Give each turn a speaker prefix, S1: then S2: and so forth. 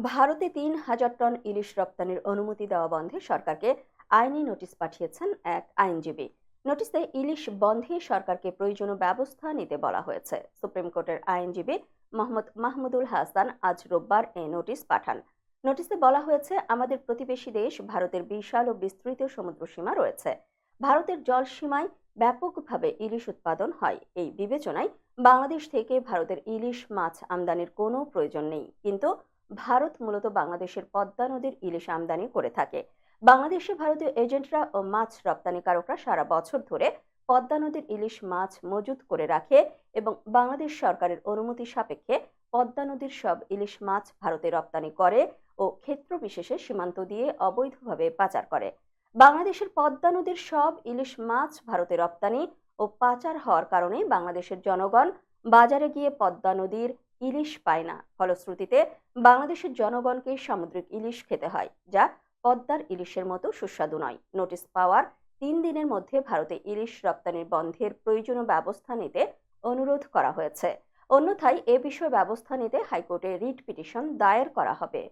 S1: ভারতে ৩,০০০ টন ইলিশ রপ্তানির অনুমতি দেওয়া বন্ধে সরকারকে আইনি নোটিশ পাঠিয়েছেন এক আইনজীবী। নোটিশে ইলিশ বন্ধে সরকারকে প্রয়োজনীয় ব্যবস্থা নিতে বলা হয়েছে। সুপ্রিম কোর্টের আইনজীবী মোহাম্মদ মাহমুদুল হাসান আজ রোববার এ নোটিশ পাঠান। নোটিশে বলা হয়েছে, আমাদের প্রতিবেশী দেশ ভারতের বিশাল ও বিস্তৃত সমুদ্রসীমা রয়েছে। ভারতের জলসীমায় ব্যাপকভাবে ইলিশ উৎপাদন হয়। এই বিবেচনায় বাংলাদেশ থেকে ভারতের ইলিশ মাছ আমদানির কোনো প্রয়োজন নেই। কিন্তু ভারত মূলত বাংলাদেশের পদ্মা নদীর ইলিশ আমদানি করে থাকে। বাংলাদেশে ভারতীয় এজেন্টরা ও মাছ রপ্তানিকারকরা সারা বছর ধরে পদ্মা নদীর ইলিশ মাছ মজুত করে রাখে এবং বাংলাদেশ সরকারের অনুমতি সাপেক্ষে পদ্মা নদীর সব ইলিশ মাছ ভারতে রপ্তানি করে ও ক্ষেত্র বিশেষে সীমান্ত দিয়ে অবৈধভাবে পাচার করে। বাংলাদেশের পদ্মা নদীর সব ইলিশ মাছ ভারতে রপ্তানি ও পাচার হওয়ার কারণে বাংলাদেশের জনগণ বাজারে গিয়ে পদ্মা নদীর ইলিশ পায় না। ফলশ্রুতিতে বাংলাদেশের জনগণকে সামুদ্রিক ইলিশ খেতে হয়, যা পদ্মার ইলিশের মতো সুস্বাদু নয়। নোটিশ পাওয়ার ৩ দিনের মধ্যে ভারতে ইলিশ রপ্তানির বন্ধের প্রয়োজনীয় ব্যবস্থা নিতে অনুরোধ করা হয়েছে। অন্যথায় এ বিষয়ে ব্যবস্থা নিতে হাইকোর্টে রিট পিটিশন দায়ের করা হবে।